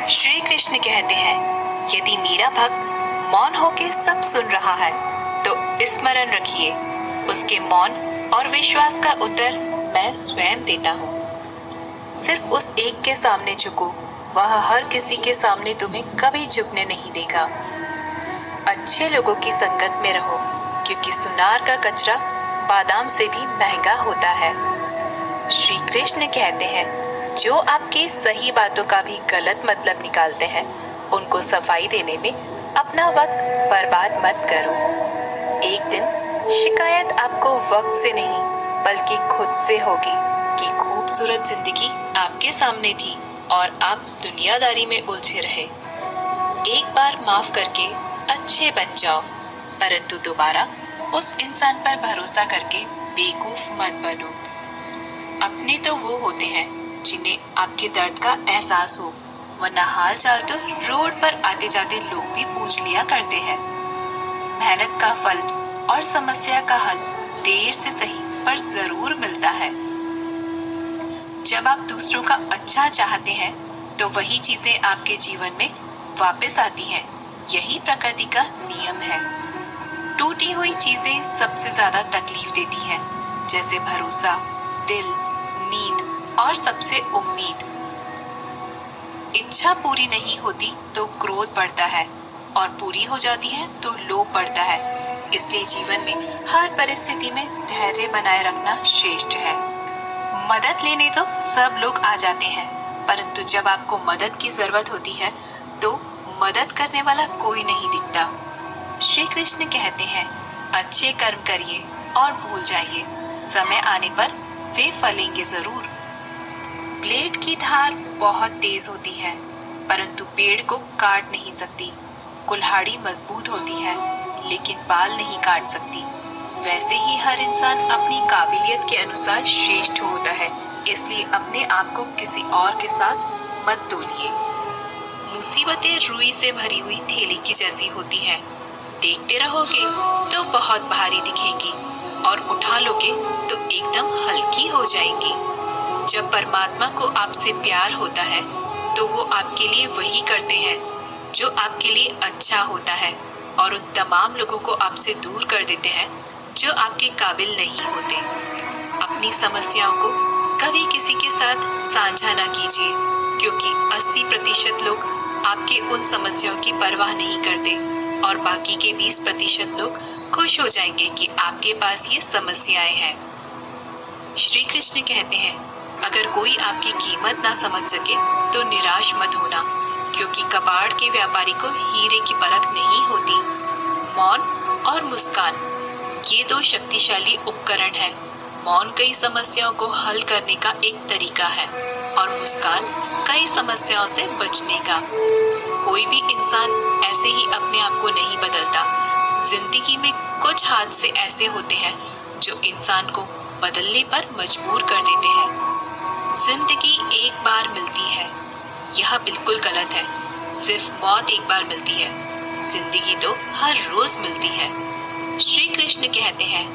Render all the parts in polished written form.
श्री कृष्ण कहते हैं, यदि मेरा भक्त मौन होके सब सुन रहा है तो स्मरण रखिए, उसके मौन और विश्वास का उत्तर मैं स्वयं देता हूँ। सिर्फ उस एक के सामने झुको, वह हर किसी के सामने तुम्हें कभी झुकने नहीं देगा। अच्छे लोगों की संगत में रहो, क्योंकि सुनार का कचरा बादाम से भी महंगा होता है। श्री कृष्ण कहते हैं, जो आपकी सही बातों का भी गलत मतलब निकालते हैं, उनको सफाई देने में अपना वक्त बर्बाद मत करो। एक दिन शिकायत आपको वक्त से नहीं बल्कि खुद से होगी कि खूबसूरत जिंदगी आपके सामने थी और आप दुनियादारी में उलझे रहे। एक बार माफ करके अच्छे बन जाओ, परंतु दोबारा उस इंसान पर भरोसा करके बेवकूफ मत बनो। अपने तो वो होते हैं जिन्हें आपके दर्द का एहसास हो, वरना हाल चाल तो रोड पर आते जाते लोग भी पूछ लिया करते हैं। मेहनत का फल और समस्या का हल देर से सही पर जरूर मिलता है। जब आप दूसरों का अच्छा चाहते हैं तो वही चीजें आपके जीवन में वापस आती हैं। यही प्रकृति का नियम है। टूटी हुई चीजें सबसे ज्यादा तकलीफ देती हैं, जैसे भरोसा, दिल, नींद और सबसे उम्मीद। इच्छा पूरी नहीं होती तो क्रोध बढ़ता है और पूरी हो जाती है तो लोभ बढ़ता है। इसलिए जीवन में हर परिस्थिति में धैर्य बनाए रखना श्रेष्ठ है। मदद लेने तो सब लोग आ जाते हैं, परंतु जब आपको मदद की जरूरत होती है तो मदद करने वाला कोई नहीं दिखता। श्री कृष्ण कहते हैं, अच्छे कर्म करिए और भूल जाइए, समय आने पर वे फलेंगे जरूर। ब्लेड की धार बहुत तेज होती है, परंतु पेड़ को काट नहीं सकती। कुल्हाड़ी मजबूत होती है, लेकिन बाल नहीं काट सकती। वैसे ही हर इंसान अपनी काबिलियत के अनुसार श्रेष्ठ होता है, इसलिए अपने आप को किसी और के साथ मत तोलिए। मुसीबतें रुई से भरी हुई थैली की जैसी होती हैं। देखते रहोगे तो बहुत भारी दिखेंगी और उठा लोगे तो एकदम हल्की हो जाएंगी। जब परमात्मा को आपसे प्यार होता है तो वो आपके लिए वही करते हैं जो आपके लिए अच्छा होता है, और उन तमाम लोगों को आपसे दूर कर देते हैं जो आपके काबिल नहीं होते। अपनी समस्याओं को कभी किसी के साथ साझा ना कीजिए, क्योंकि 80% लोग आपके उन समस्याओं की परवाह नहीं करते और बाकी के 20% लोग खुश हो जाएंगे कि आपके पास ये समस्याएं हैं। श्री कृष्ण कहते हैं, अगर कोई आपकी कीमत ना समझ सके तो निराश मत होना, क्योंकि कबाड़ के व्यापारी को हीरे की परख नहीं होती। मौन और मुस्कान, ये दो शक्तिशाली उपकरण हैं। मौन कई समस्याओं को हल करने का एक तरीका है और मुस्कान कई समस्याओं से बचने का। कोई भी इंसान ऐसे ही अपने आप को नहीं बदलता। जिंदगी में कुछ हादसे ऐसे होते हैं जो इंसान को बदलने पर मजबूर कर देते हैं। जिंदगी एक बार मिलती है, यह बिल्कुल गलत है। सिर्फ मौत एक बार मिलती है, जिंदगी तो हर रोज मिलती है। श्री कृष्ण कहते हैं,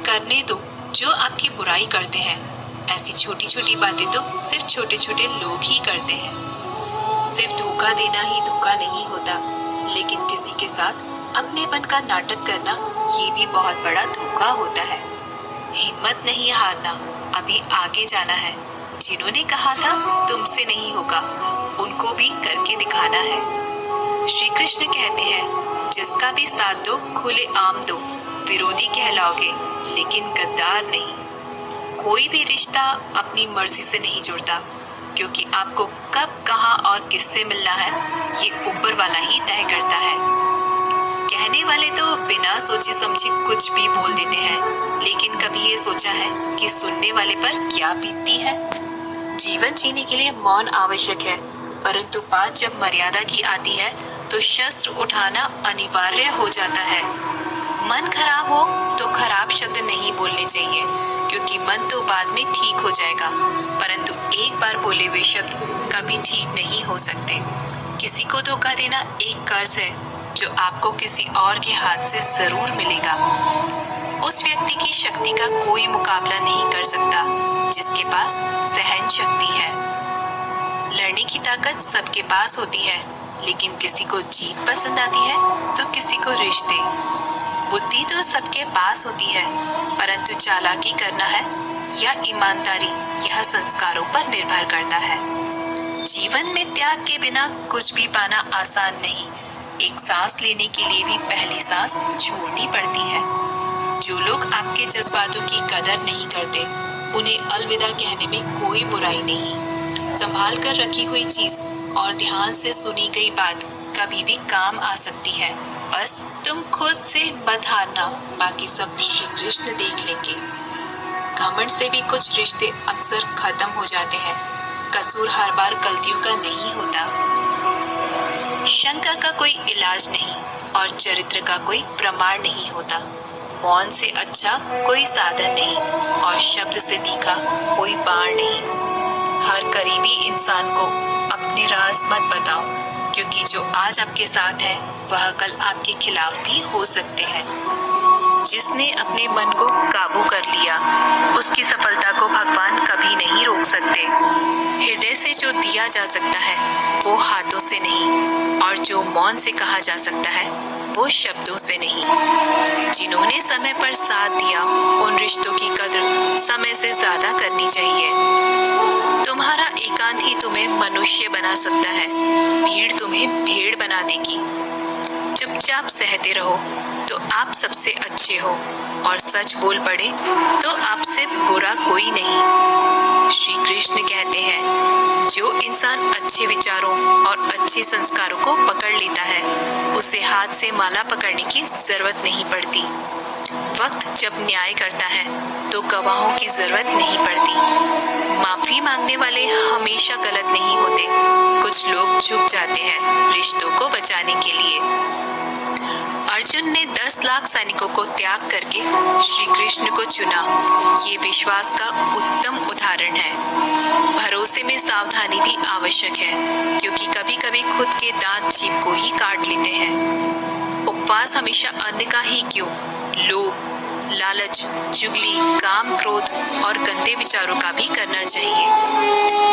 करने दो जो आपकी बुराई करते हैं। ऐसी छोटी छोटी बातें तो सिर्फ छोटे छोटे लोग ही करते हैं। सिर्फ धोखा देना ही धोखा नहीं होता, लेकिन किसी के साथ अपनेपन का नाटक करना ये भी बहुत बड़ा धोखा होता है। हिम्मत नहीं हारना, अभी आगे जाना है। जिन्होंने कहा था तुमसे नहीं होगा, उनको भी करके दिखाना है। श्री कृष्ण कहते हैं, जिसका भी साथ दो खुले आम दो, विरोधी कहलाओगे लेकिन गद्दार नहीं। कोई भी रिश्ता अपनी मर्जी से नहीं जुड़ता, क्योंकि आपको कब, कहाँ और किससे मिलना है ये ऊपर वाला ही तय करता है। कहने वाले तो बिना सोचे समझे कुछ भी बोल देते हैं, लेकिन कभी ये सोचा है कि सुनने वाले पर क्या बीतती है। जीवन जीने के लिए मौन आवश्यक है, परंतु बात जब मर्यादा की आती है तो शस्त्र उठाना अनिवार्य हो जाता है। मन खराब हो तो खराब शब्द नहीं बोलने चाहिए, क्योंकि मन तो बाद में ठीक हो जाएगा, परंतु एक बार बोले हुए शब्द कभी ठीक नहीं हो सकते। किसी को धोखा देना एक कर्ज है जो आपको किसी और के हाथ से जरूर मिलेगा। उस व्यक्ति की शक्ति का कोई मुकाबला नहीं कर सकता जिसके पास सहन शक्ति है। लड़ने की ताकत सबके पास होती है, लेकिन किसी को जीत पसंद आती है तो किसी को रिश्ते। बुद्धि तो सबके पास होती है, परंतु चालाकी करना है या ईमानदारी, यह संस्कारों पर निर्भर करता है। जीवन में त्याग के बिना कुछ भी पाना आसान नहीं। एक सांस लेने के लिए भी पहली सांस छोड़नी पड़ती है। जो लोग आपके जज्बातों की कदर नहीं करते, उन्हें अलविदा कहने में कोई बुराई नहीं। संभाल कर रखी हुई चीज और ध्यान से सुनी गई बात कभी भी काम आ सकती है। बस तुम खुद से मत हारना, बाकी सब श्री कृष्ण देख लेंगे। घमंड से भी कुछ रिश्ते अक्सर खत्म हो जाते हैं। कसूर हर बार गलतियों का नहीं होता। शंका का कोई इलाज नहीं और चरित्र का कोई प्रमाण नहीं होता। मौन से अच्छा कोई साधन नहीं और शब्द से तीखा कोई बाण नहीं। हर करीबी इंसान को अपने राज मत बताओ, क्योंकि जो आज आपके साथ है वह कल आपके खिलाफ भी हो सकते हैं। जिसने अपने मन को काबू कर लिया, उसकी सफलता को भगवान कभी नहीं रोक सकते। हृदय से जो दिया जा सकता है वो हाथों से नहीं, और जो मौन से कहा जा सकता है वो शब्दों से नहीं। जिन्होंने समय पर साथ दिया, उन रिश्तों की कदर समय से ज्यादा करनी चाहिए। तुम्हारा एकांत ही तुम्हें मनुष्य बना सकता है, भीड़ तुम्हें भेड़ बना देगी। चुपचाप सहते रहो तो आप सबसे अच्छे हो, और सच बोल पड़े तो आपसे बुरा कोई नहीं। श्री कृष्ण कहते हैं, जो इंसान अच्छे विचारों और अच्छे संस्कारों को पकड़ लेता है, उसे हाथ से माला पकड़ने की जरूरत नहीं पड़ती। वक्त जब न्याय करता है तो गवाहों की जरूरत नहीं पड़ती। माफी मांगने वाले हमेशा गलत नहीं होते। कुछ लोग झुक जाते हैं रिश्तों को बचाने के लिए। अर्जुन ने 10 लाख सैनिकों को त्याग करके श्री कृष्ण को चुना। ये विश्वास का उत्तम उदाहरण है। भरोसे में सावधानी भी आवश्यक है, क्योंकि कभी कभी खुद के दांत जीभ को ही काट लेते हैं। उपवास हमेशा अन्न का ही क्यों, लोभ, लालच, चुगली, काम, क्रोध और गंदे विचारों का भी करना चाहिए।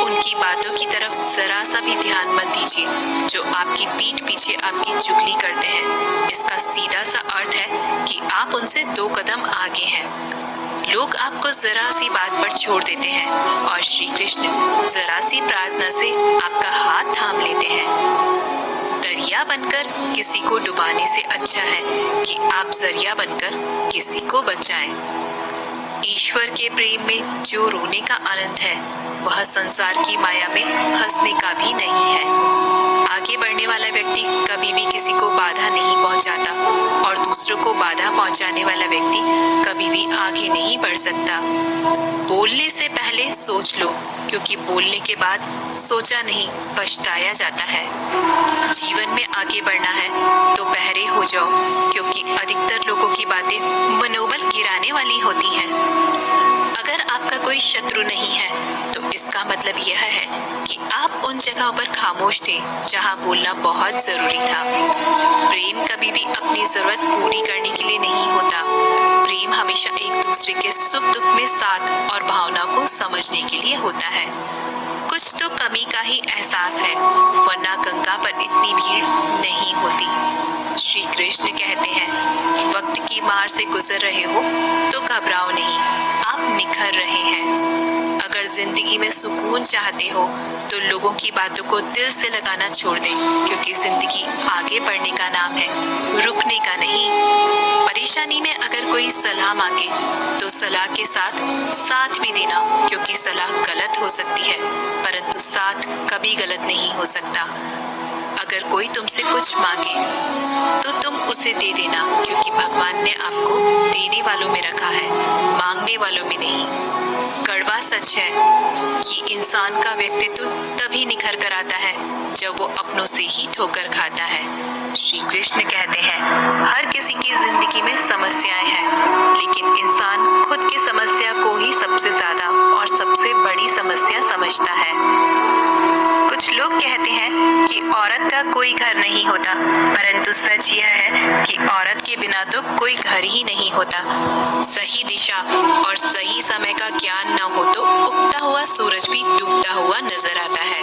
उनकी बातों की तरफ जरा सा भी ध्यान मत दीजिए जो आपकी पीठ पीछे आपकी चुगली करते हैं। इसका सीधा सा अर्थ है कि आप उनसे 2 कदम आगे हैं। लोग आपको जरा सी बात पर छोड़ देते हैं, और श्री कृष्ण जरा सी प्रार्थना से आपका हाथ थाम लेते हैं। दरिया बनकर किसी को डुबाने से अच्छा है कि आप जरिया बनकर किसी को बचाएं। ईश्वर के प्रेम में जो रोने का आनंद है, वह संसार की माया में हंसने का भी नहीं है। आगे बढ़ने वाला व्यक्ति कभी भी किसी को बाधा नहीं पहुंचाता, और दूसरों को बाधा पहुंचाने वाला व्यक्ति कभी भी आगे नहीं बढ़ सकता। बोलने से पहले सोच लो, क्योंकि बोलने के बाद सोचा नहीं पछताया जाता है। जीवन में आगे बढ़ना है तो बहरे हो जाओ, क्योंकि अधिकतर लोगों की बातें मनोबल गिराने वाली होती हैं। अगर आपका कोई शत्रु नहीं है तो इसका मतलब यह है कि आप उन जगहों पर खामोश थे जहां बोलना बहुत जरूरी था। प्रेम कभी भी अपनी जरूरत पूरी करने के लिए नहीं होता। प्रेम हमेशा एक दूसरे के सुख दुख में साथ और भावना को समझने के लिए होता है। कुछ तो कमी का ही एहसास है, वरना गंगा पर इतनी भीड़ नहीं होती। श्री कृष्ण कहते हैं, वक्त की मार से गुजर रहे हो तो घबराओ नहीं, आप निखर रहे हैं। अगर जिंदगी में सुकून चाहते हो तो लोगों की बातों को दिल से लगाना छोड़ दें, क्योंकि जिंदगी आगे बढ़ने का नाम है, रुकने का नहीं। परेशानी में अगर कोई सलाह मांगे तो सलाह के साथ साथ भी देना, क्योंकि सलाह गलत हो सकती है परंतु साथ कभी गलत नहीं हो सकता। अगर कोई तुमसे कुछ मांगे तो तुम उसे दे देना, क्योंकि भगवान ने आपको देने वालों में रखा है, मांगने वालों में नहीं। कड़वा सच है कि इंसान का व्यक्तित्व तभी निखर कर आता है जब वो अपनों से ही ठोकर खाता है। श्री कृष्ण कहते हैं, हर किसी की जिंदगी में समस्याएं हैं, लेकिन इंसान खुद की समस्या को ही सबसे ज्यादा और सबसे बड़ी समस्या समझता है। कुछ लोग कहते हैं कि औरत का कोई घर नहीं होता, परंतु सच यह है कि औरत के बिना तो कोई घर ही नहीं होता। सही दिशा और सही समय का ज्ञान न हो तो उगता हुआ सूरज भी डूबता हुआ नजर आता है।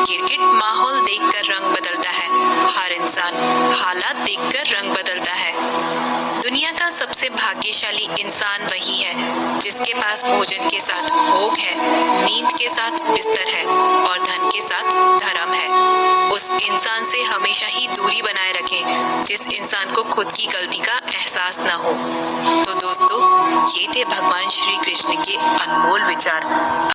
क्रिकेट माहौल देखकर रंग बदलता है, हर इंसान हालात देखकर रंग बदलता है। दुनिया का सबसे भाग्यशाली इंसान वही है जिसके पास भोजन के साथ भोग है, नींद के साथ बिस्तर है और धन के साथ धर्म है। उस इंसान से हमेशा ही दूरी बनाए रखें जिस इंसान को खुद की गलती का एहसास न हो। तो दोस्तों, ये थे भगवान श्री कृष्ण के अनमोल विचार।